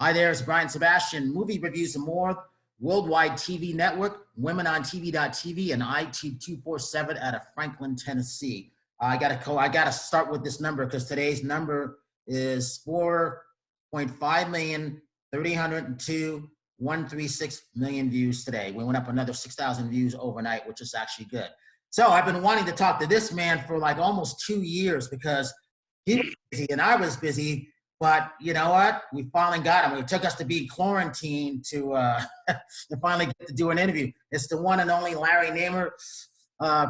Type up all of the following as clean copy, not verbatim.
Hi there, it's Brian Sebastian, Movie Reviews and More, Worldwide TV Network, Women on TV.tv, and IT 247 out of Franklin, Tennessee. I gotta start with this number because today's number is 4.5,302,136 views today. We went up another 6,000 views overnight, which is actually good. So I've been wanting to talk to this man for like almost 2 years because he was busy and I was busy. But you know what? We finally got him. It took us to be quarantined to finally get to do an interview. It's the one and only Larry Namer,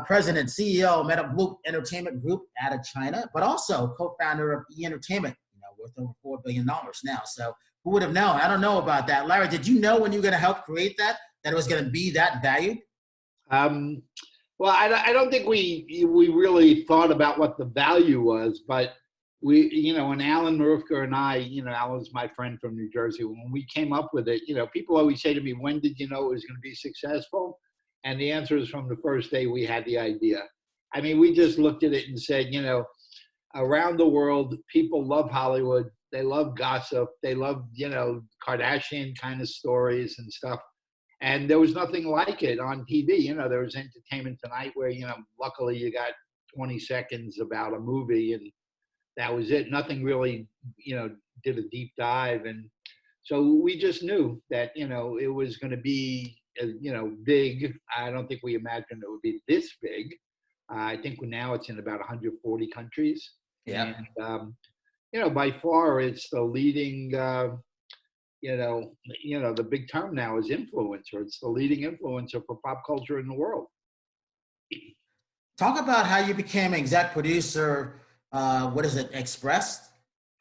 President, CEO, Metan Global Entertainment Group out of China, but also co-founder of E-Entertainment, worth over $4 billion now. So who would have known? I don't know about that. Larry, did you know when you were going to help create that it was going to be that valued? Well, I don't think we really thought about what the value was, but we, and Alan Marufka and I, Alan's my friend from New Jersey, when we came up with it, people always say to me, when did you know it was going to be successful? And the answer is from the first day we had the idea. I mean, we just looked at it and said, around the world, people love Hollywood. They love gossip. They love, Kardashian kind of stories and stuff. And there was nothing like it on TV. There was Entertainment Tonight where, luckily you got 20 seconds about a movie and that was it. Nothing really, did a deep dive. And so we just knew that, it was going to be, big. I don't think we imagined it would be this big. I think now it's in about 140 countries. Yeah. And, by far it's the leading, the big term now is influencer. It's the leading influencer for pop culture in the world. Talk about how you became exec producer. Express?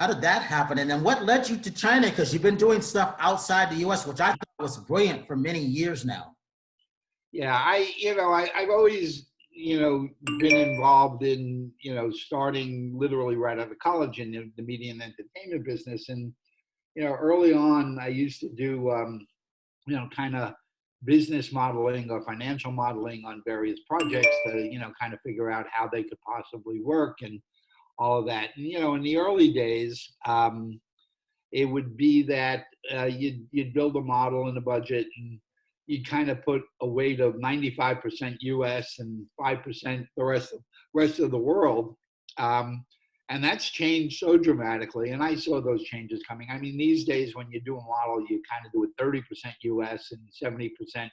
How did that happen? And then what led you to China? Because you've been doing stuff outside the US, which I thought was brilliant for many years now. Yeah, I've always, been involved in, starting literally right out of college in the media and entertainment business. And, early on, I used to do, kind of business modeling or financial modeling on various projects to, kind of figure out how they could possibly work and all of that. And, in the early days, it would be that you'd build a model and a budget and you'd kind of put a weight of 95% US and 5% the rest of the world. And that's changed so dramatically. And I saw those changes coming. I mean, these days when you do a model, you kind of do it 30% US and 70%.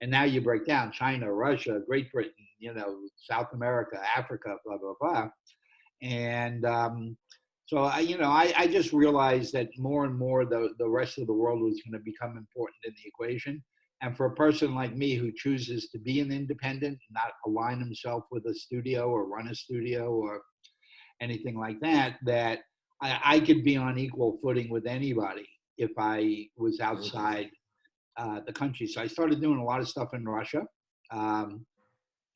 And now you break down China, Russia, Great Britain, South America, Africa, blah, blah, blah. And so I just realized that more and more the rest of the world was going to become important in the equation. And for a person like me who chooses to be an independent, not align himself with a studio or run a studio or anything like that, that I could be on equal footing with anybody if I was outside the country. So I started doing a lot of stuff in Russia.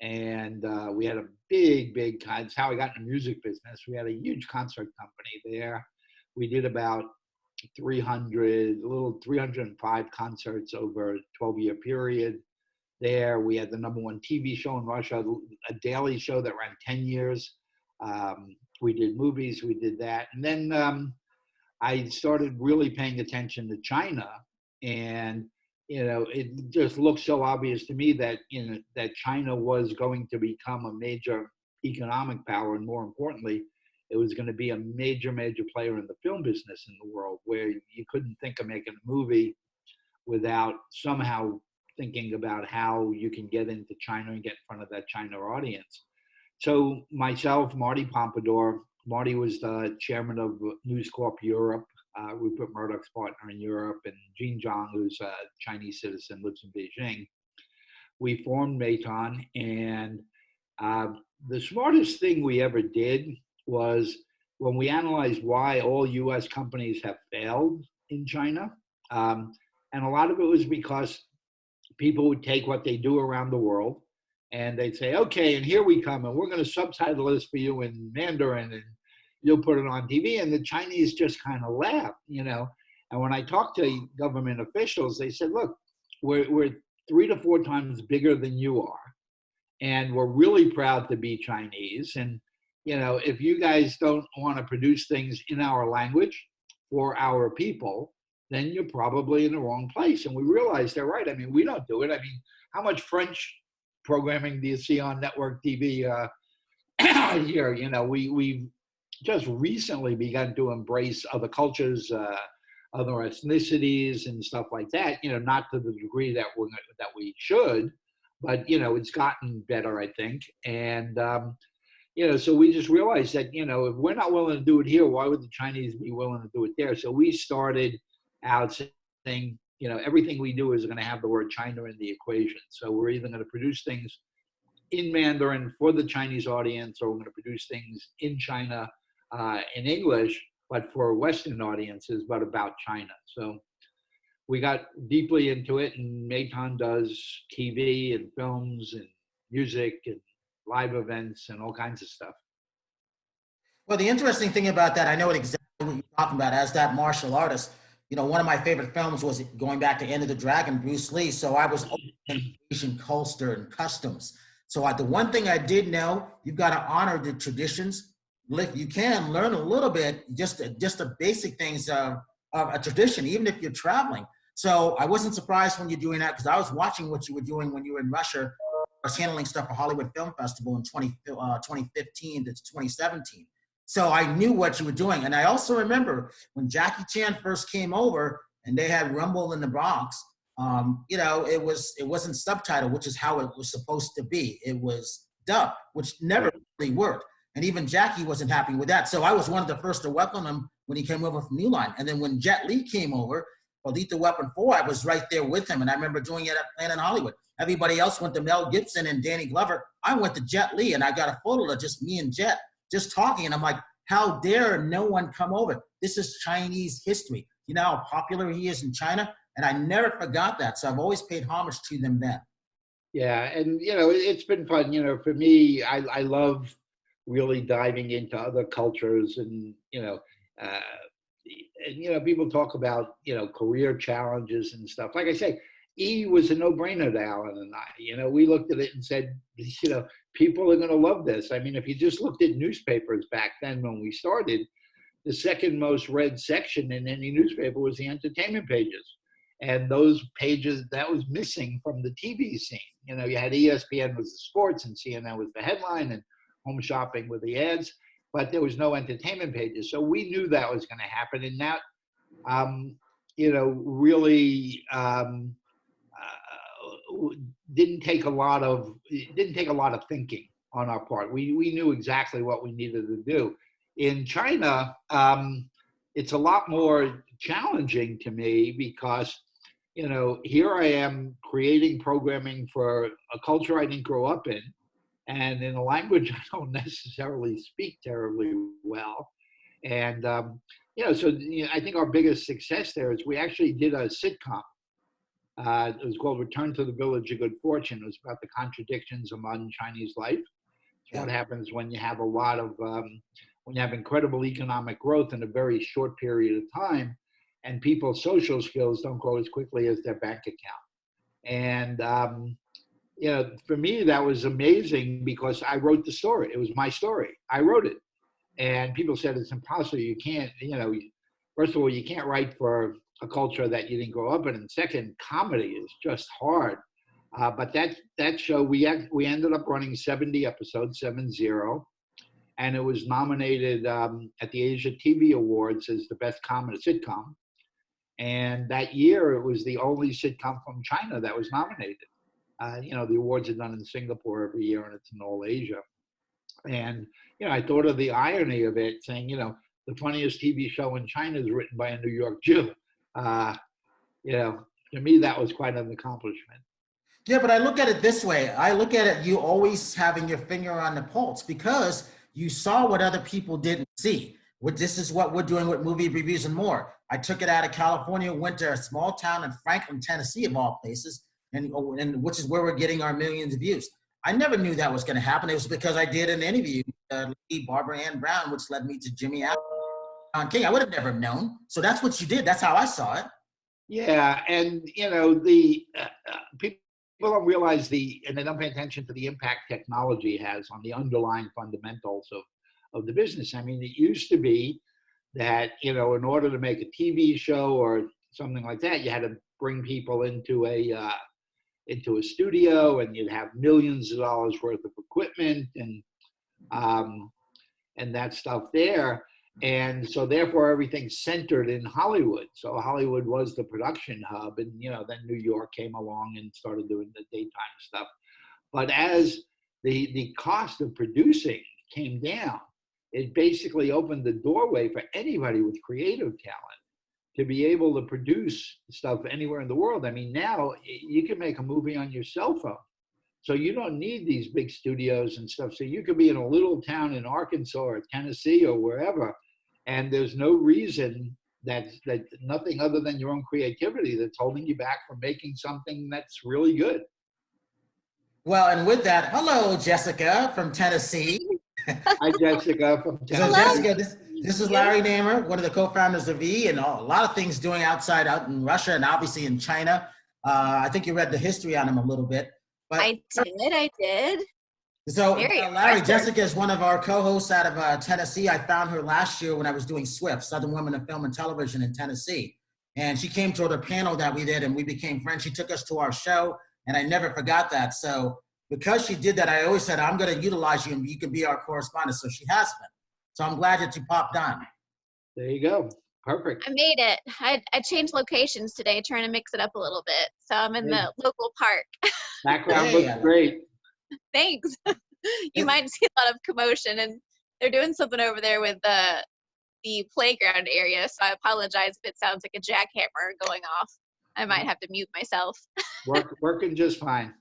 And we had a big, it's how I got in the music business. We had a huge concert company there. We did about 305 concerts over a 12-year period there. We had the #1 TV show in Russia, a daily show that ran 10 years. We did movies, we did that. And then I started really paying attention to China. And it just looked so obvious to me that, that China was going to become a major economic power. And more importantly, it was going to be a major player in the film business in the world, where you couldn't think of making a movie without somehow thinking about how you can get into China and get in front of that China audience. So myself, Marty Pompadour, Marty was the chairman of News Corp Europe, Rupert Murdoch's partner in Europe, and Jean Zhang, who's a Chinese citizen, lives in Beijing. We formed Metan, and the smartest thing we ever did was when we analyzed why all US companies have failed in China, and a lot of it was because people would take what they do around the world and they'd say, okay, and here we come, and we're going to subtitle this for you in Mandarin, and you'll put it on TV. And the Chinese just kind of laughed, And when I talked to government officials, they said, look, we're 3 to 4 times bigger than you are, and we're really proud to be Chinese. And, if you guys don't want to produce things in our language for our people, then you're probably in the wrong place. And we realized they're right. I mean, we don't do it. I mean, how much French programming do you see on network TV here? You know, we've just recently begun to embrace other cultures, other ethnicities and stuff like that, you know, not to the degree that we should, but, you know, it's gotten better, I think. And, you know, so we just realized that, you know, if we're not willing to do it here, why would the Chinese be willing to do it there? So we started out saying, you know, everything we do is going to have the word China in the equation. So we're either going to produce things in Mandarin for the Chinese audience, or we're going to produce things in China in English, but for Western audiences, but about China. So we got deeply into it, and Metan does TV and films and music and live events and all kinds of stuff. Well, the interesting thing about that, I know exactly what you're talking about. As that martial artist, you know, one of my favorite films was going back to End of the Dragon, Bruce Lee. So I was in Asian culture and customs. So the one thing I did know, you've got to honor the traditions. If you can, learn a little bit, just the basic things of a tradition, even if you're traveling. So I wasn't surprised when you're doing that, because I was watching what you were doing when you were in Russia. I was handling stuff for Hollywood Film Festival in 2015 to 2017. So I knew what you were doing. And I also remember when Jackie Chan first came over and they had Rumble in the Bronx, you know, it wasn't subtitled, which is how it was supposed to be. It was dubbed, which never really worked. And even Jackie wasn't happy with that. So I was one of the first to welcome him when he came over from New Line. And then when Jet Li came over for Lethal Weapon 4, I was right there with him. And I remember doing it at Planet Hollywood. Everybody else went to Mel Gibson and Danny Glover. I went to Jet Li, and I got a photo of just me and Jet just talking. And I'm like, how dare no one come over? This is Chinese history. You know how popular he is in China? And I never forgot that. So I've always paid homage to them then. Yeah, and, you know, it's been fun. You know, for me, I love really diving into other cultures, and, you know, people talk about, you know, career challenges and stuff. Like I say, E was a no-brainer to Alan and I. You know, we looked at it and said, you know, people are going to love this. I mean, if you just looked at newspapers back then when we started, the second most read section in any newspaper was the entertainment pages. And those pages, that was missing from the TV scene. You know, you had ESPN was the sports, and CNN was the headline, and Home Shopping with the ads, but there was no entertainment pages. So we knew that was going to happen. And that, you know, really didn't take a lot of thinking on our part. We knew exactly what we needed to do. In China, it's a lot more challenging to me because, you know, here I am creating programming for a culture I didn't grow up in, and in a language I don't necessarily speak terribly well. And, you know, so you know, I think our biggest success there is we actually did a sitcom. It was called Return to the Village of Good Fortune. It was about the contradictions of modern Chinese life. It's what happens when you have a lot of, when you have incredible economic growth in a very short period of time, and people's social skills don't grow as quickly as their bank account. And, you know, for me, that was amazing because I wrote the story. It was my story. I wrote it. And people said it's impossible. You can't, you know, first of all, you can't write for a culture that you didn't grow up in. And second, comedy is just hard. But that show, we ended up running 70 episodes, 70. And it was nominated at the Asia TV Awards as the best comedy sitcom. And that year, it was the only sitcom from China that was nominated. You know, the awards are done in Singapore every year, and it's in all Asia. And, you know, I thought of the irony of it, saying, you know, the funniest TV show in China is written by a New York Jew. You know, to me, that was quite an accomplishment. Yeah, but I look at it this way. I look at it, you always having your finger on the pulse because you saw what other people didn't see. This is what we're doing with Movie Reviews and More. I took it out of California, went to a small town in Franklin, Tennessee, of all places, and which is where we're getting our millions of views. I never knew that was going to happen. It was because I did an interview with Barbara Ann Brown, which led me to Jimmy Allen King. I would have never known. So that's what you did. That's how I saw it. Yeah, and you know, the people don't realize and they don't pay attention to the impact technology has on the underlying fundamentals of the business. I mean, it used to be that, you know, in order to make a TV show or something like that, you had to bring people into a studio, and you'd have millions of dollars worth of equipment and that stuff there. And so therefore everything's centered in Hollywood. So Hollywood was the production hub, and then New York came along and started doing the daytime stuff. But as the cost of producing came down, it basically opened the doorway for anybody with creative talent to be able to produce stuff anywhere in the world. I mean, now you can make a movie on your cell phone. So you don't need these big studios and stuff. So you could be in a little town in Arkansas or Tennessee or wherever, and there's no reason that nothing other than your own creativity that's holding you back from making something that's really good. Well, and with that, hello, Jessica from Tennessee. Hi, Jessica from Tennessee. So Jessica, this is Larry Namer, one of the co-founders of E, and a lot of things doing out in Russia and obviously in China. I think you read the history on him a little bit. But I did. So Larry, Jessica is one of our co-hosts out of Tennessee. I found her last year when I was doing SWIFT, Southern Women in Film and Television in Tennessee. And she came to the panel that we did and we became friends. She took us to our show and I never forgot that. So because she did that, I always said, I'm going to utilize you and you can be our correspondent. So she has been. So I'm glad that you popped on. There you go. Perfect. I made it. I changed locations today, trying to mix it up a little bit. So I'm in the local park. Background looks great. Thanks. You might see a lot of commotion, and they're doing something over there with the playground area. So I apologize if it sounds like a jackhammer going off. I might have to mute myself. Working just fine.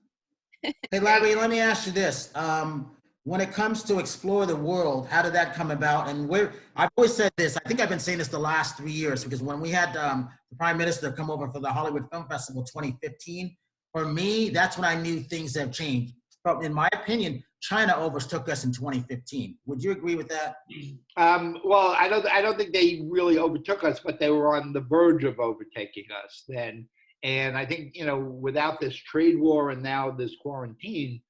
Hey, Larry, let me ask you this. When it comes to explore the world, how did that come about? And I've always said this, I think I've been saying this the last 3 years, because when we had the Prime Minister come over for the Hollywood Film Festival 2015, for me, that's when I knew things have changed. But in my opinion, China overtook us in 2015. Would you agree with that? Well, I don't think they really overtook us, but they were on the verge of overtaking us then. And I think, without this trade war and now this quarantine,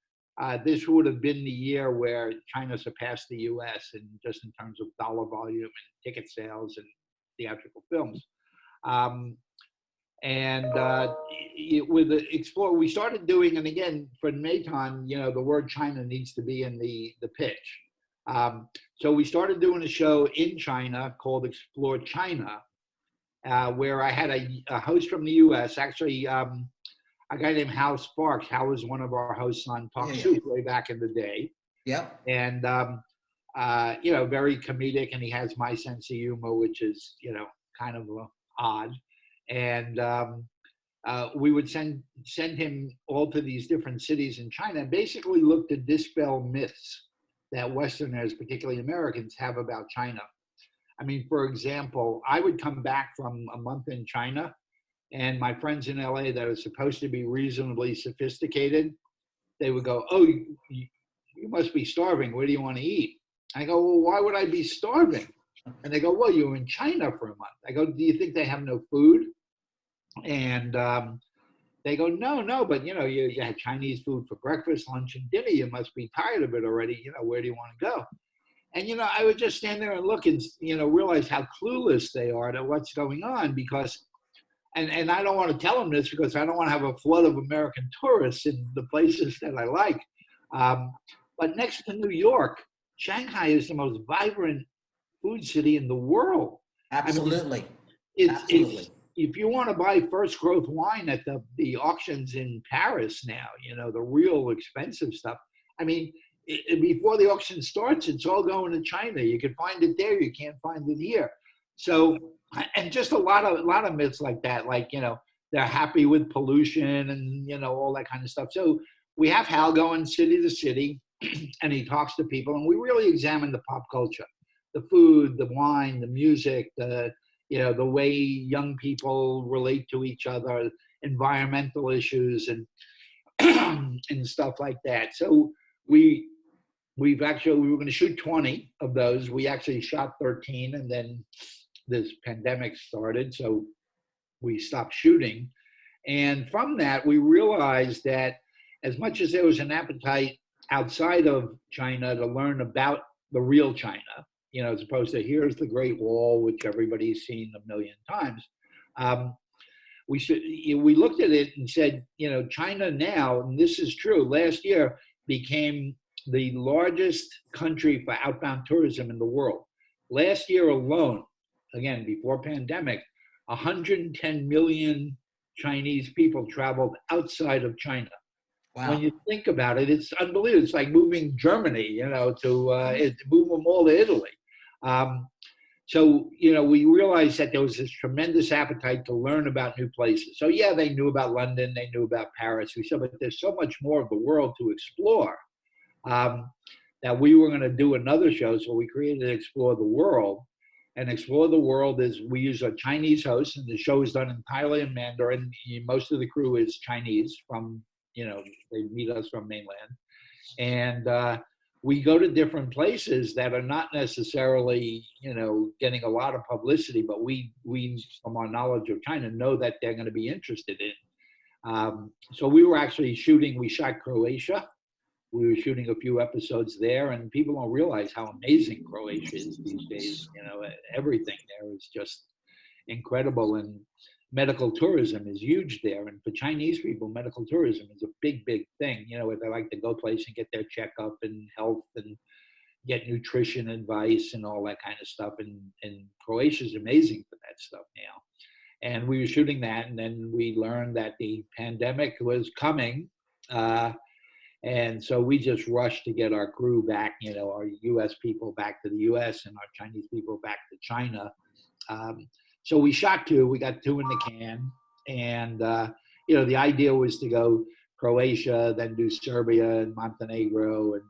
this would have been the year where China surpassed the U.S. in just in terms of dollar volume and ticket sales and theatrical films. With the Explore, we started doing, and again, for Metan, the word China needs to be in the pitch. So we started doing a show in China called Explore China, where I had a host from the U.S., actually, a guy named Hal Sparks. Hal was one of our hosts on Talk Soup way back in the day. Yep. And, very comedic, and he has my sense of humor, which is, kind of odd. And we would send him all to these different cities in China and basically look to dispel myths that Westerners, particularly Americans, have about China. I mean, for example, I would come back from a month in China, and my friends in LA that are supposed to be reasonably sophisticated, they would go, "Oh, you must be starving. Where do you want to eat?" I go, "Well, why would I be starving?" And they go, "Well, you were in China for a month." I go, "Do you think they have no food?" And they go, no, but you had Chinese food for breakfast, lunch, and dinner. You must be tired of it already. Where do you want to go? And, I would just stand there and look and, realize how clueless they are to what's going on, because, and I don't want to tell them this because I don't want to have a flood of American tourists in the places that I like. But next to New York, Shanghai is the most vibrant food city in the world. Absolutely. I mean, Absolutely. If you want to buy first growth wine at the auctions in Paris now, the real expensive stuff, I mean, before the auction starts, it's all going to China. You can find it there. You can't find it here. So, and just a lot of myths like that, like, they're happy with pollution and, all that kind of stuff. So we have Hal going city to city and he talks to people, and we really examine the pop culture, the food, the wine, the music, the way young people relate to each other, environmental issues and and stuff like that. So we were going to shoot 20 of those. We actually shot 13, and then this pandemic started, so we stopped shooting. And from that, we realized that as much as there was an appetite outside of China to learn about the real China, as opposed to here's the Great Wall, which everybody's seen a million times. we looked at it and said, China now, and this is true, last year became the largest country for outbound tourism in the world. Last year alone, again, before pandemic, 110 million Chinese people traveled outside of China. Wow. When you think about it, it's unbelievable. It's like moving Germany, to move them all to Italy. So, we realized that there was this tremendous appetite to learn about new places. So, yeah, they knew about London, they knew about Paris. We said, but there's so much more of the world to explore that we were going to do another show. So we created Explore the World. And Explore the World is, we use a Chinese host, and the show is done entirely in Mandarin. Most of the crew is Chinese from, they meet us from mainland. And we go to different places that are not necessarily, getting a lot of publicity, but we, from our knowledge of China, know that they're going to be interested in. So we were actually we shot Croatia. We were shooting a few episodes there, and people don't realize how amazing Croatia is these days. Everything there is just incredible, and medical tourism is huge there. And for Chinese people, medical tourism is a big, big thing. They like to go place and get their checkup and health and get nutrition advice and all that kind of stuff. And Croatia is amazing for that stuff now. And we were shooting that, and then we learned that the pandemic was coming. And so we just rushed to get our crew back, our U.S. people back to the U.S. and our Chinese people back to China. So we shot 2, we got 2 in the can. And, the idea was to go Croatia, then do Serbia and Montenegro. And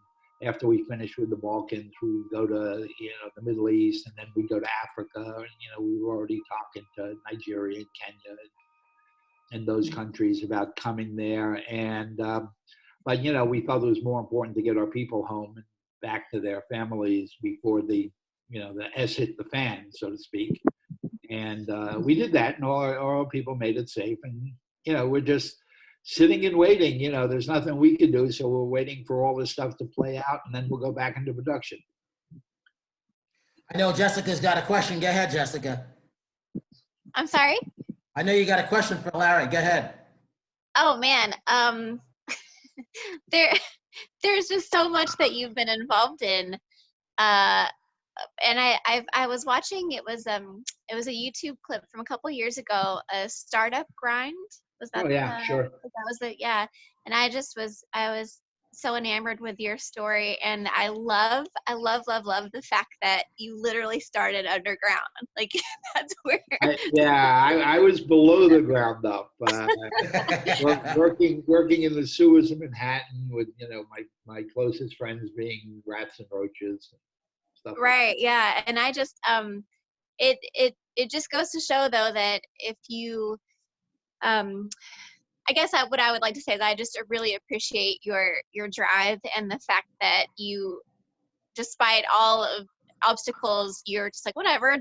after we finished with the Balkans, we would go to, the Middle East, and then we'd go to Africa. And, we were already talking to Nigeria and Kenya and those countries about coming there. And, but, we felt it was more important to get our people home and back to their families before the S hit the fan, so to speak. And we did that, and all our people made it safe. And, we're just sitting and waiting. There's nothing we can do, so we're waiting for all this stuff to play out, and then we'll go back into production. I know Jessica's got a question. Go ahead, Jessica. I'm sorry? I know you got a question for Larry. Go ahead. Oh, man. There's just so much that you've been involved in, and I was watching. It was a YouTube clip from a couple years ago. A startup grind, was that? Oh yeah, sure. That was it. Yeah, and I was so enamored with your story, and I love the fact that you literally started underground. Like that's where. I was below the ground up, working in the sewers of Manhattan with my closest friends being rats and roaches and stuff. Right. Like that. Yeah, and I just it just goes to show though that if you I guess what I would like to say is I just really appreciate your drive and the fact that you, despite all of obstacles, you're just like, whatever,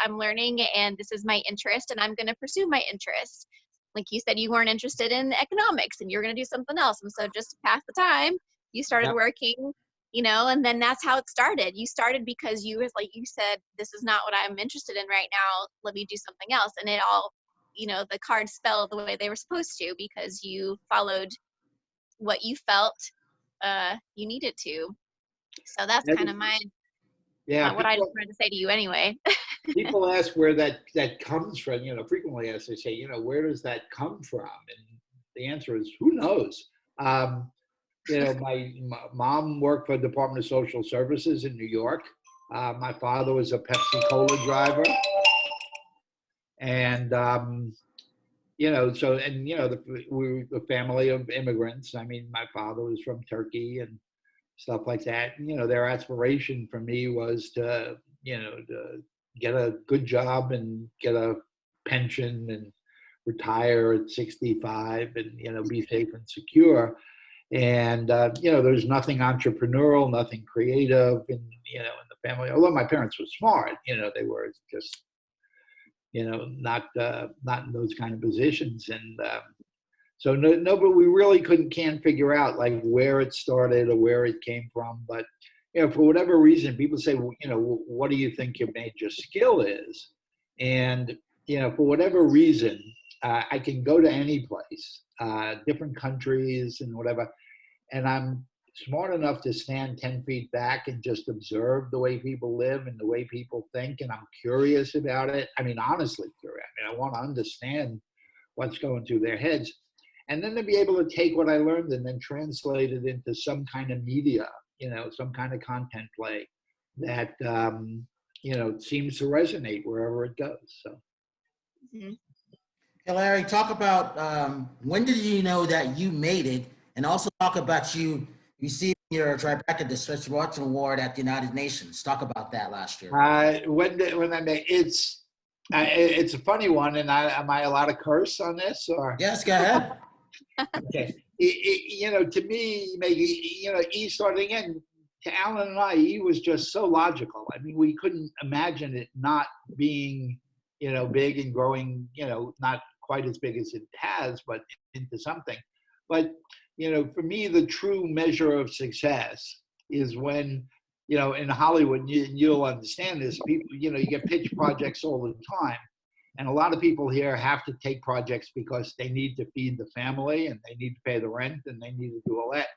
I'm learning and this is my interest and I'm going to pursue my interest. Like you said, you weren't interested in economics and you're going to do something else. And so just to pass the time, you started working, and then that's how it started. You started because you said, this is not what I'm interested in right now. Let me do something else. And it all, the cards fell the way they were supposed to because you followed what you felt you needed to. So that's kind of what I just wanted to say to you anyway. People ask where that comes from, frequently as they say, where does that come from? And the answer is, who knows? My mom worked for the Department of Social Services in New York. My father was a Pepsi Cola driver. And, we're the family of immigrants. I mean, my father was from Turkey and stuff like that. And, their aspiration for me was to get a good job and get a pension and retire at 65 and, be safe and secure. And, there's nothing entrepreneurial, nothing creative in the family. Although my parents were smart, they were just, not in those kind of positions. And so no, but we really can't figure out like where it started or where it came from. But, for whatever reason, people say, well, what do you think your major skill is? And, for whatever reason, I can go to any place, different countries and whatever, and I'm smart enough to stand 10 feet back and just observe the way people live and the way people think, and I'm curious about it. I mean, honestly curious. I mean, I want to understand what's going through their heads. And then to be able to take what I learned and then translate it into some kind of media, some kind of content play that, seems to resonate wherever it goes. So. Mm-hmm. Hey, Larry, talk about when did you know that you made it, and also talk about you receiving your Tribeca Disruptor Award at the United Nations. Talk about that last year. It's a funny one, and am I allowed to curse on this? Or yes, go ahead. Okay, to me, maybe E started again. To Alan and I, E was just so logical. I mean, we couldn't imagine it not being, big and growing. Not quite as big as it has, but into something. But for me, the true measure of success is when, in Hollywood, you'll understand this. People, you get pitch projects all the time. And a lot of people here have to take projects because they need to feed the family and they need to pay the rent and they need to do all that.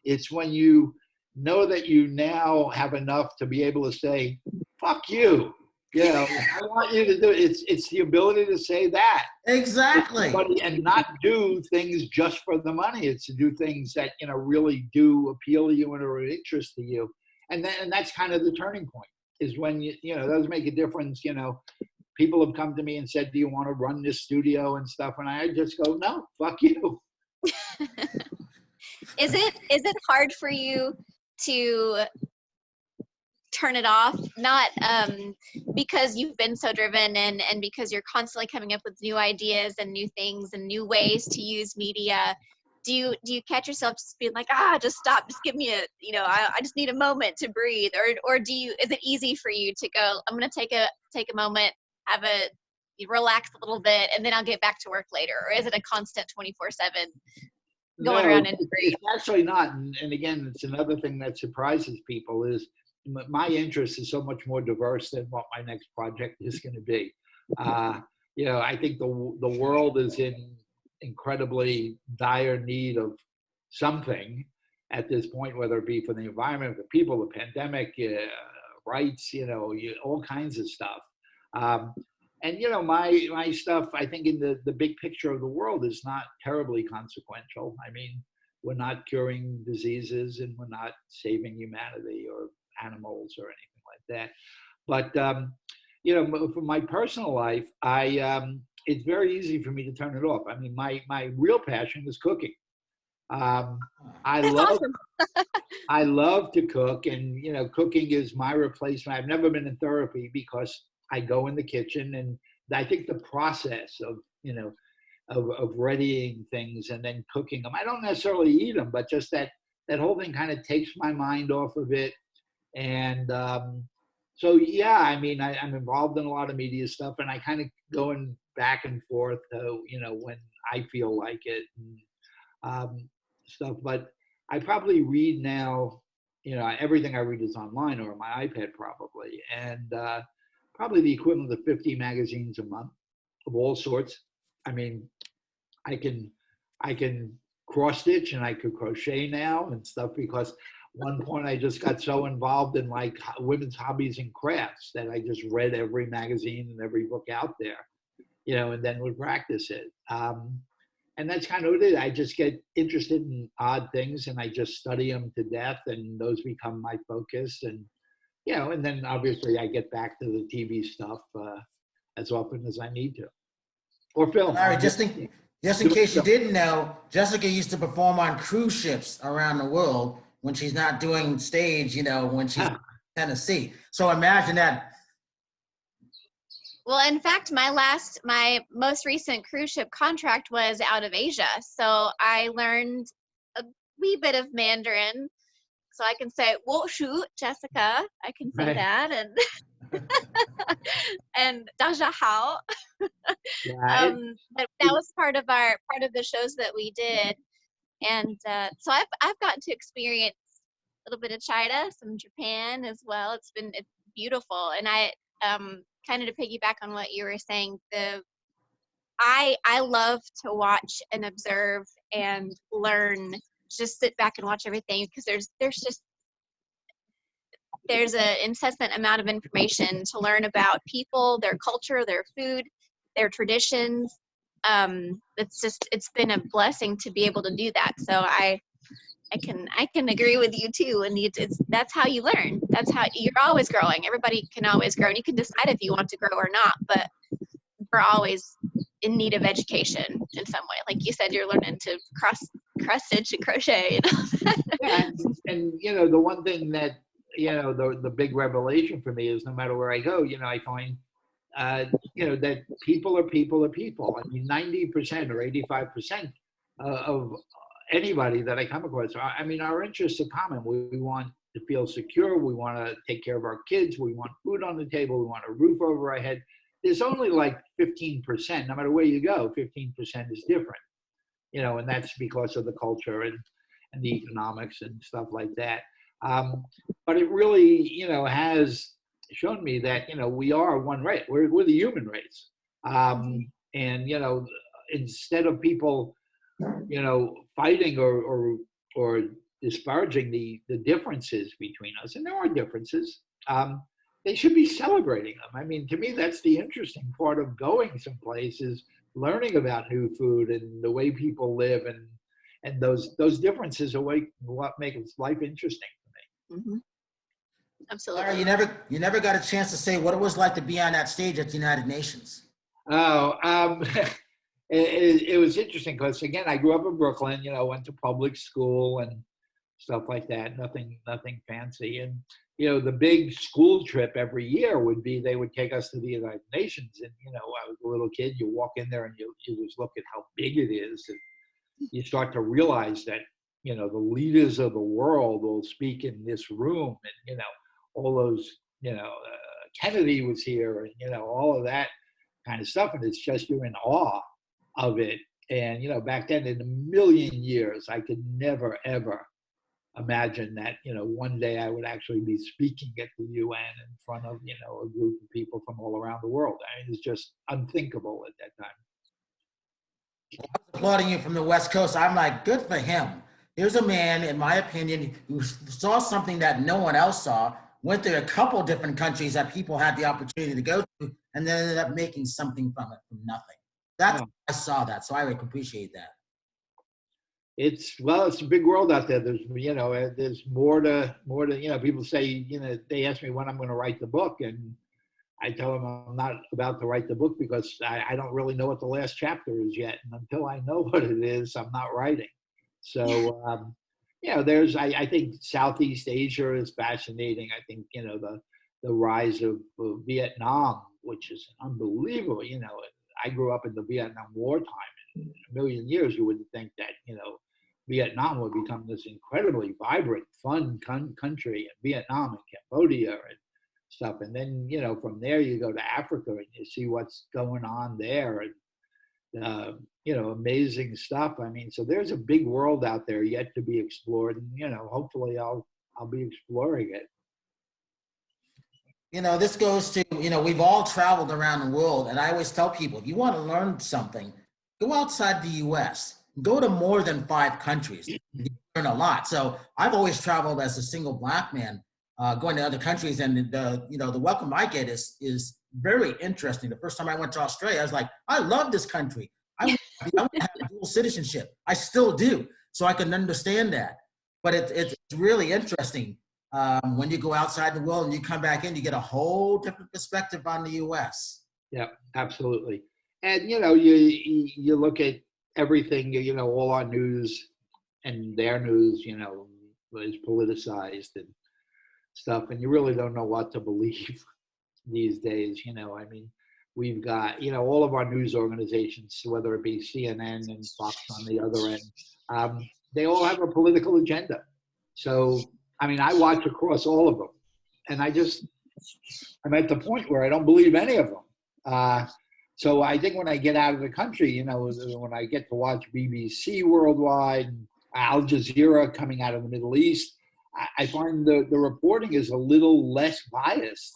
It's when you know that you now have enough to be able to say, fuck you. I want you to do it. It's the ability to say that. Exactly. And not do things just for the money. It's to do things that, really do appeal to you and are of interest to you. And that's kind of the turning point, is when, it does make a difference. People have come to me and said, do you want to run this studio and stuff? And I just go, no, fuck you. Is it hard for you to turn it off? Not because you've been so driven and because you're constantly coming up with new ideas and new things and new ways to use media. Do you catch yourself just being like, just stop, just give me I just need a moment to breathe, or is it easy for you to go, I'm gonna take a moment, relax a little bit, and then I'll get back to work later? Or is it a constant 24/7 going around and it's actually not. And again, it's another thing that surprises people is my interest is so much more diverse than what my next project is going to be. I think the world is in incredibly dire need of something at this point, whether it be for the environment, the people, the pandemic, rights, all kinds of stuff. And my stuff, I think in the big picture of the world, is not terribly consequential. I mean, we're not curing diseases and we're not saving humanity or animals or anything like that. But for my personal life, it's very easy for me to turn it off. I mean, my real passion is cooking. I love to cook, and cooking is my replacement. I've never been in therapy because I go in the kitchen, and I think the process of of readying things and then cooking them, I don't necessarily eat them, but just that whole thing kind of takes my mind off of it. And so yeah, I mean, I'm involved in a lot of media stuff, and I kind of going back and forth when I feel like it and stuff. But I probably read now, everything I read is online or on my iPad probably, and probably the equivalent of 50 magazines a month of all sorts. I mean, I can cross stitch and I could crochet now and stuff, because one point I just got so involved in like women's hobbies and crafts that I just read every magazine and every book out there, and then would practice it. And that's kind of what it is. I just get interested in odd things and I just study them to death, and those become my focus. And and then obviously I get back to the TV stuff as often as I need to. Or film. Larry, just in case you didn't know, Jessica used to perform on cruise ships around the world when she's not doing stage, when she's in Tennessee. So imagine that. Well, in fact, my most recent cruise ship contract was out of Asia. So I learned a wee bit of Mandarin. So I can say, "Wo shu, Jessica." I can say that, and "Daja hao." But that was part of the shows that we did, and so I've gotten to experience a little bit of China, some Japan as well. It's beautiful, and I kind of to piggyback on what you were saying, the I love to watch and observe and learn. Just sit back and watch everything, because there's an incessant amount of information to learn about people, their culture, their food, their traditions. It's been a blessing to be able to do that. So I can agree with you too. And that's how you learn. That's how you're always growing. Everybody can always grow, and you can decide if you want to grow or not. But we're always in need of education in some way. Like you said, you're learning to cross stitch and crochet. Yeah, and you know, the one thing that, you know, the big revelation for me is no matter where I go, you know, I find you know, that people are people are people. I mean, 90% or 85% of anybody that I come across, I mean, our interests are common. We want to feel secure. We want to take care of our kids. We want food on the table. We want a roof over our head. There's only like 15%, no matter where you go, 15% is different, you know, and that's because of the culture and the economics and stuff like that. But it really, you know, has shown me that, you know, we are one race. We're the human race. And, you know, instead of people, you know, fighting or disparaging the differences between us, and there are differences, they should be celebrating them. I mean, to me, that's the interesting part of going someplace, is learning about new food and the way people live, and those differences are what make life interesting for me. Mm-hmm. Absolutely. Larry, you never got a chance to say what it was like to be on that stage at the United Nations. Oh, it was interesting because, again, I grew up in Brooklyn, you know, went to public school and stuff like that. Nothing fancy. And, you know, the big school trip every year would be, they would take us to the United Nations. And, you know, I was a little kid, you walk in there and you just look at how big it is. And you start to realize that, you know, the leaders of the world will speak in this room, and, you know, all those, you know, Kennedy was here, and, you know, all of that kind of stuff. And it's just, you're in awe of it. And, you know, back then, in a million years, I could never, ever imagine that, you know, one day I would actually be speaking at the UN in front of, you know, a group of people from all around the world. I mean, it's just unthinkable at that time. I was applauding you from the West Coast. I'm like, good for him. Here's a man, in my opinion, who saw something that no one else saw, went to a couple different countries that people had the opportunity to go to, and then ended up making something from it, from nothing. That's, I saw that, so I would appreciate that. It's a big world out there. There's, you know, there's more to, you know, people say, you know, they ask me when I'm going to write the book, and I tell them I'm not about to write the book because I don't really know what the last chapter is yet. And until I know what it is, I'm not writing. So, you know, I think Southeast Asia is fascinating. I think, you know, the rise of Vietnam, which is unbelievable. You know, I grew up in the Vietnam War time. In a million years, you wouldn't think that, you know, Vietnam would become this incredibly vibrant, fun country, and Vietnam and Cambodia and stuff. And then, you know, from there you go to Africa and you see what's going on there, and you know, amazing stuff. I mean, so there's a big world out there yet to be explored, and, you know, hopefully I'll be exploring it. You know, this goes to, you know, we've all traveled around the world, and I always tell people, if you want to learn something, go outside the US, go to more than 5 countries, you learn a lot. So I've always traveled as a single Black man, going to other countries, and you know, the welcome I get is very interesting. The first time I went to Australia, I was like, I love this country. I want to have dual citizenship. I still do, so I can understand that. But it's really interesting when you go outside the world and you come back in, you get a whole different perspective on the U.S. Yeah, absolutely. And, you know, you look at everything, you know, all our news and their news, you know, is politicized and stuff, and you really don't know what to believe these days. You know, I mean, we've got, you know, all of our news organizations, whether it be CNN and Fox on the other end, they all have a political agenda. So, I mean, I watch across all of them, and I'm at the point where I don't believe any of them. So I think when I get out of the country, you know, when I get to watch BBC worldwide, Al Jazeera coming out of the Middle East, I find the reporting is a little less biased.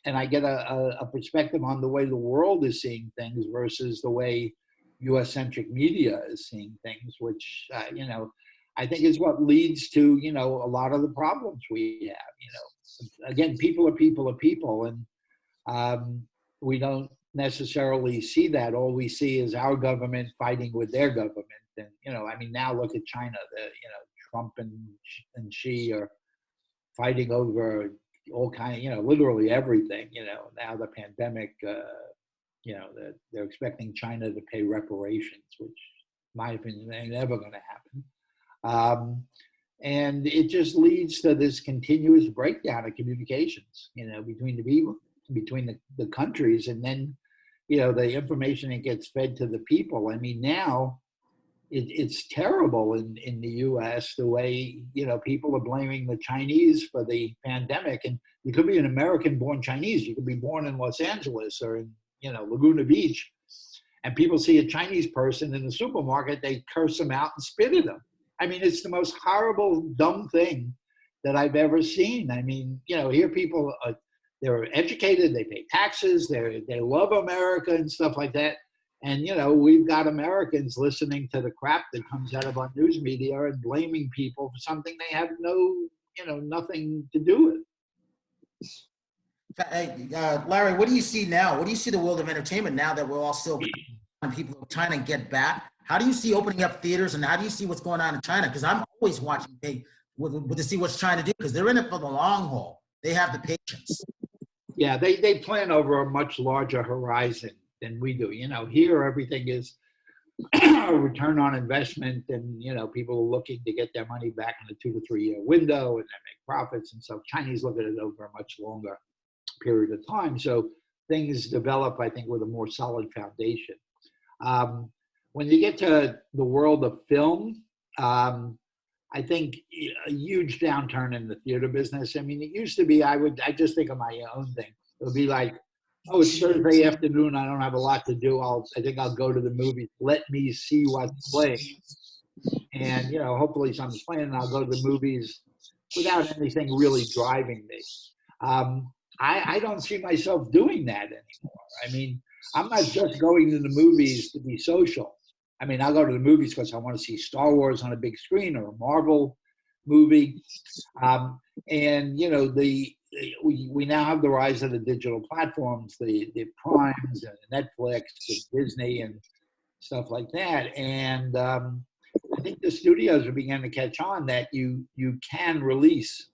and I get a perspective on the way the world is seeing things versus the way U.S.-centric media is seeing things, which, you know, I think is what leads to, you know, a lot of the problems we have. You know, again, people are people are people, and we don't necessarily see that. All we see is our government fighting with their government. And, you know, I mean, now look at China. You know, Trump and Xi are fighting over all kind of, you know, literally everything. You know, now the pandemic, you know, they're expecting China to pay reparations, which, in my opinion, ain't ever going to happen. And it just leads to this continuous breakdown of communications, you know, between the people, between the countries, and then, you know, the information that gets fed to the people. I mean, now it's terrible in the U.S. the way, you know, people are blaming the Chinese for the pandemic. And you could be an American-born Chinese. You could be born in Los Angeles or in, you know, Laguna Beach, and people see a Chinese person in the supermarket, they curse them out and spit at them. I mean, it's the most horrible, dumb thing that I've ever seen. I mean, you know, here people are, they're educated, they pay taxes, they love America and stuff like that. And, you know, we've got Americans listening to the crap that comes out of our news media and blaming people for something they have no, you know, nothing to do with. Hey, Larry, what do you see now? What do you see the world of entertainment now that we're all still people are trying to get back? How do you see opening up theaters, and how do you see what's going on in China? Because I'm always watching to see what's trying to do, because they're in it for the long haul. They have the patience. Yeah, they plan over a much larger horizon than we do. You know, here everything is a return on investment, and, you know, people are looking to get their money back in a 2 to 3 year window and then make profits. And so Chinese look at it over a much longer period of time. So things develop, I think, with a more solid foundation. When you get to the world of film, I think a huge downturn in the theater business. I mean, it used to be, I just think of my own thing. It would be like, oh, it's Thursday afternoon, I don't have a lot to do. I think I'll go to the movies. Let me see what's playing. And, you know, hopefully something's playing, and I'll go to the movies without anything really driving me. I don't see myself doing that anymore. I mean, I'm not just going to the movies to be social. I mean, I'll go to the movies because I want to see Star Wars on a big screen or a Marvel movie. And, you know, we now have the rise of the digital platforms, the Primes and Netflix and Disney and stuff like that. And I think the studios are beginning to catch on that you can release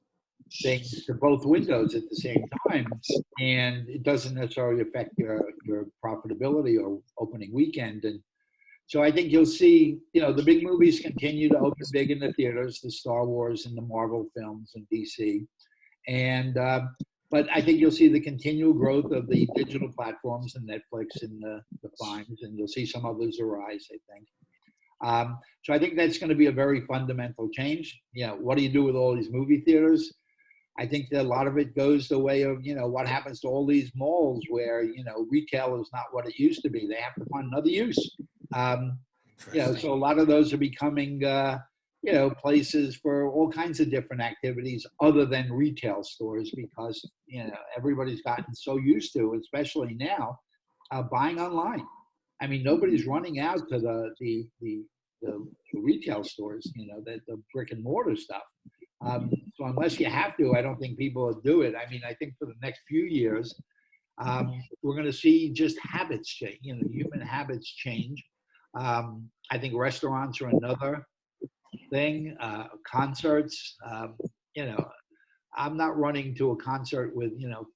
things to both windows at the same time, and it doesn't necessarily affect your profitability or opening weekend. And so I think you'll see, you know, the big movies continue to open big in the theaters, the Star Wars and the Marvel films and DC. And but I think you'll see the continual growth of the digital platforms and Netflix and the Primes, and you'll see some others arise, I think. So I think that's going to be a very fundamental change. You know, what do you do with all these movie theaters? I think that a lot of it goes the way of, you know, what happens to all these malls where, you know, retail is not what it used to be. They have to find another use. You know, so a lot of those are becoming, you know, places for all kinds of different activities other than retail stores, because, you know, everybody's gotten so used to, especially now, buying online. I mean, nobody's running out to the retail stores, you know, the brick and mortar stuff. So unless you have to, I don't think people will do it. I mean, I think for the next few years, we're going to see just habits change, you know, human habits change. I think restaurants are another thing, concerts, you know, I'm not running to a concert with, you know,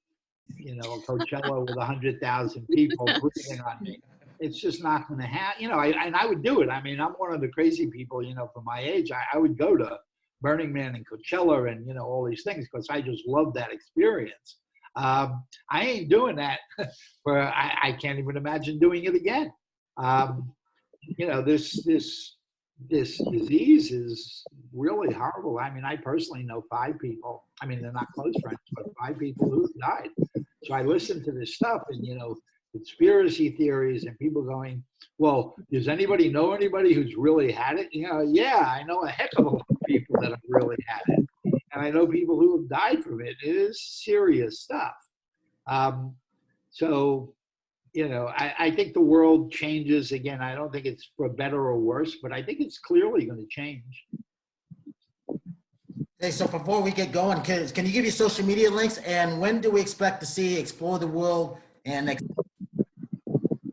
a Coachella with 100,000 people breathing on me. It's just not going to happen, you know, and I would do it. I mean, I'm one of the crazy people, you know, for my age, I would go to Burning Man and Coachella and, you know, all these things because I just love that experience. I ain't doing that for, I can't even imagine doing it again. You know, this disease is really horrible. I mean, I personally know 5 people. I mean, they're not close friends, but 5 people who died. So I listen to this stuff and, you know, conspiracy theories and people going, well, does anybody know anybody who's really had it? You know, yeah, I know a heck of a lot of people that have really had it. And I know people who have died from it. It is serious stuff. So, you know, I think the world changes again. I don't think it's for better or worse, but I think it's clearly going to change. Okay, so before we get going, can you give your social media links, and when do we expect to see Explore the World and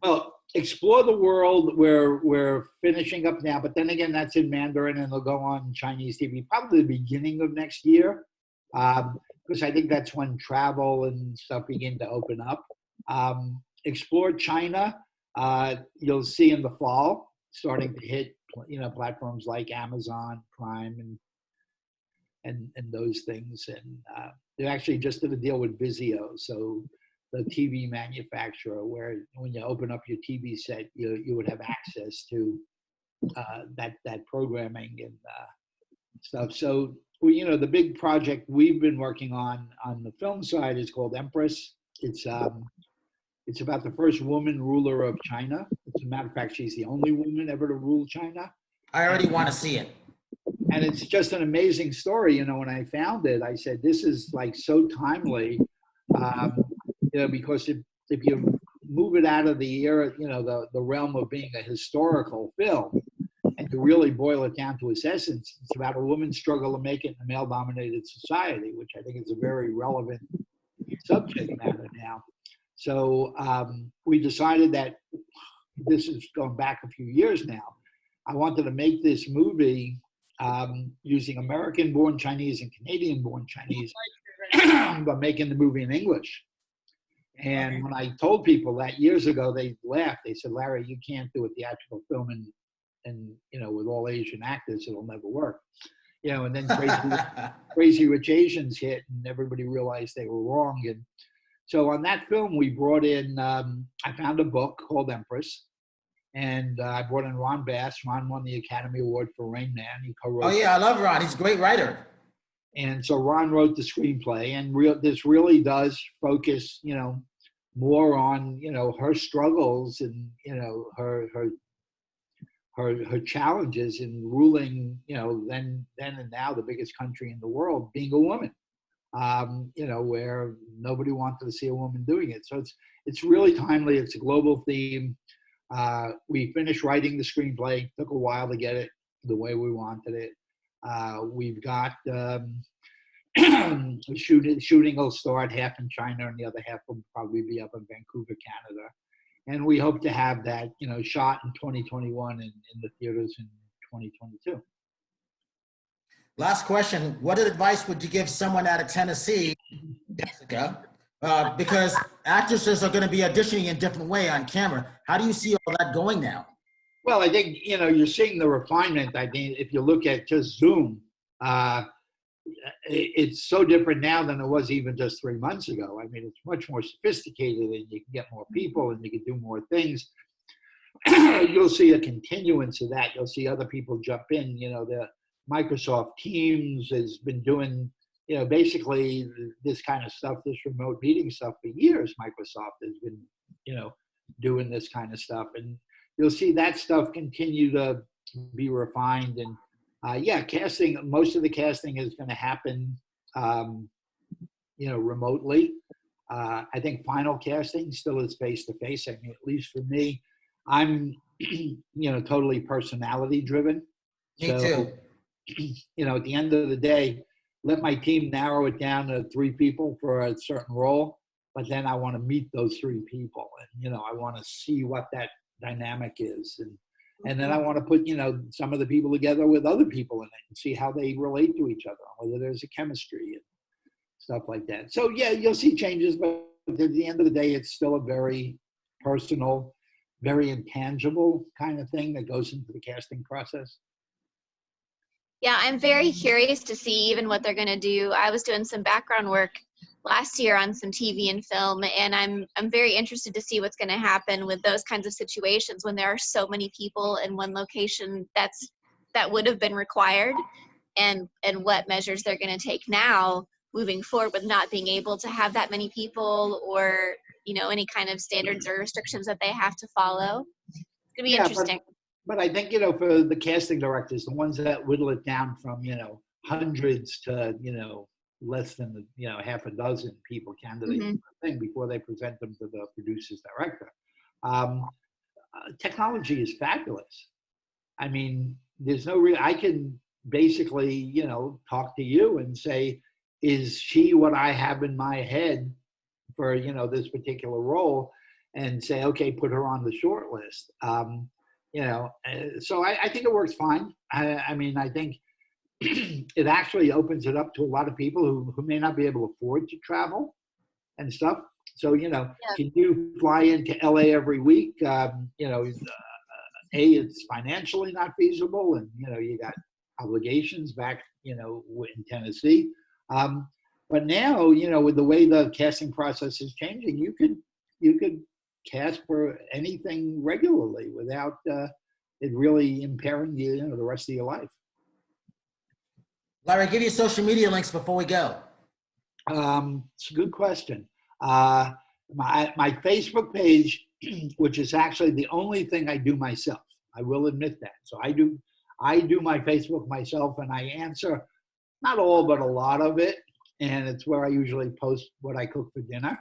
Well, Explore the World, we're finishing up now, but then again, that's in Mandarin and it'll go on Chinese TV probably the beginning of next year, because I think that's when travel and stuff begin to open up. Explore China, you'll see in the fall, starting to hit, you know, platforms like Amazon Prime and those things. And they actually just did a deal with Vizio, so the TV manufacturer, where when you open up your TV set, you would have access to that programming and stuff. So, you know, the big project we've been working on the film side is called Empress. It's about the first woman ruler of China. As a matter of fact, she's the only woman ever to rule China. I already want to see it. And it's just an amazing story. You know, when I found it, I said, this is like so timely, you know, because if you move it out of the era, you know, the realm of being a historical film, and you really boil it down to its essence, it's about a woman's struggle to make it in a male-dominated society, which I think is a very relevant subject matter now. So we decided that, this is going back a few years now, I wanted to make this movie using American-born Chinese and Canadian-born Chinese, but making the movie in English. And when I told people that years ago, they laughed. They said, Larry, you can't do a theatrical film and you know, with all Asian actors, it'll never work. You know, and then Crazy Rich Asians hit, and everybody realized they were wrong. And so on that film, we brought in, I found a book called Empress, and I brought in Ron Bass. Ron won the Academy Award for Rain Man. He co-wrote. Oh yeah, I love Ron. He's a great writer. And so Ron wrote the screenplay, and this really does focus, you know, more on, you know, her struggles and, you know, her challenges in ruling, you know, then and now the biggest country in the world, being a woman. You know, where nobody wanted to see a woman doing it. So it's really timely. It's a global theme. We finished writing the screenplay. Took a while to get it the way we wanted it. We've got shooting will start half in China and the other half will probably be up in Vancouver, Canada. And we hope to have that, you know, shot in 2021 and in the theaters in 2022. Last question. What advice would you give someone out of Tennessee, Jessica? Because actresses are going to be auditioning in a different way on camera. How do you see all that going now? Well, I think, you know, you're seeing the refinement. I think if you look at just Zoom, it's so different now than it was even just 3 months ago. I mean, it's much more sophisticated, and you can get more people and you can do more things. You'll see a continuance of that. You'll see other people jump in. You know, the Microsoft Teams has been doing, you know, basically this kind of stuff, this remote meeting stuff for years. Microsoft has been, you know, doing this kind of stuff. And you'll see that stuff continue to be refined. And yeah, casting, most of the casting is going to happen, you know, remotely. I think final casting still is face-to-face. I mean, at least for me, I'm, you know, totally personality driven. Me too. You know, at the end of the day, let my team narrow it down to 3 people for a certain role, but then I want to meet those 3 people, and, you know, I want to see what that dynamic is, and then I want to put, you know, some of the people together with other people in it and see how they relate to each other, whether there's a chemistry and stuff like that. So yeah, you'll see changes, but at the end of the day, it's still a very personal, very intangible kind of thing that goes into the casting process. Yeah, I'm very curious to see even what they're going to do. I was doing some background work last year on some TV and film, and I'm very interested to see what's going to happen with those kinds of situations when there are so many people in one location that would have been required, and what measures they're going to take now moving forward with not being able to have that many people, or, you know, any kind of standards or restrictions that they have to follow. It's going to be interesting. But I think, you know, for the casting directors, the ones that whittle it down from, you know, hundreds to, you know, less than half a dozen people candidates for the thing before they present them to the producer's director. Technology is fabulous. I mean, there's no real. I can basically talk to you and say, is she what I have in my head for this particular role, and say, okay, put her on the short list. So I think it works fine. I mean, I think it actually opens it up to a lot of people who may not be able to afford to travel and stuff. So, can you fly into LA every week? It's financially not feasible, and, you got obligations back, in Tennessee. But now, with the way the casting process is changing, you could cast for anything regularly without it really impairing you, the rest of your life. Larry, give you social media links before we go. It's a good question. My Facebook page, which is actually the only thing I do myself. I will admit that. So I do my Facebook myself, and I answer not all, but a lot of it. And it's where I usually post what I cook for dinner.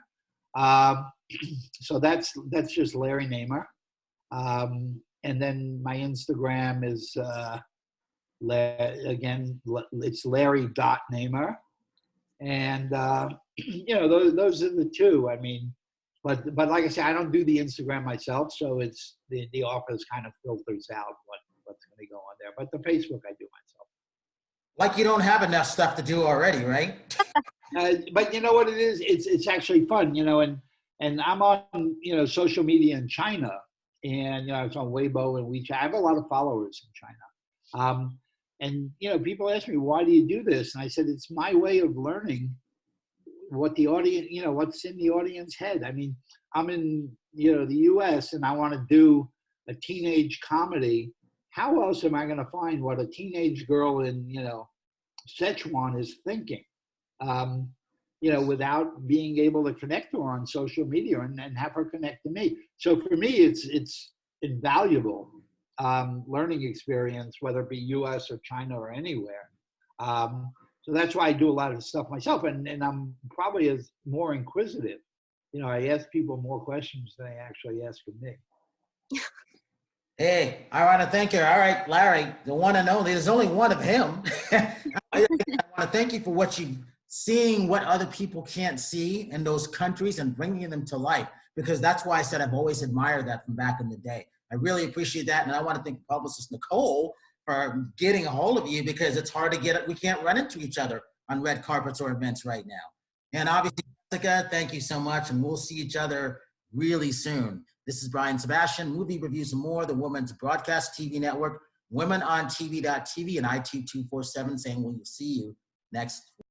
So that's just Larry Namer. And then my Instagram is, it's Larry.Namer. And, those are the two. I mean, but like I said, I don't do the Instagram myself. So it's the office kind of filters out what's going to go on there. But the Facebook I do myself. Like you don't have enough stuff to do already, right? But you know what it is? It's actually fun, and I'm on, social media in China, and, it's on Weibo and WeChat. I have a lot of followers in China. And, people ask me, why do you do this? And I said, it's my way of learning what the audience, what's in the audience head. I mean, I'm in, the US, and I want to do a teenage comedy. How else am I going to find what a teenage girl in, Sichuan is thinking? Without being able to connect to her on social media and have her connect to me. So for me, it's invaluable learning experience, whether it be US or China or anywhere. So that's why I do a lot of stuff myself, and I'm probably more inquisitive. I ask people more questions than they actually ask of me. Hey, I want to thank you. All right, Larry, the one and only. There's only one of him. I want to thank you for seeing what other people can't see in those countries and bringing them to life, because that's why I said I've always admired that from back in the day. I really appreciate that, and I want to thank publicist Nicole for getting a hold of you, because it's hard to we can't run into each other on red carpets or events right now. And obviously, Jessica, thank you so much, and we'll see each other really soon. This is Brian Sebastian, Movie Reviews and More, the Women's Broadcast TV Network, WomenOnTV.tv, and IT247 saying we'll see you next week.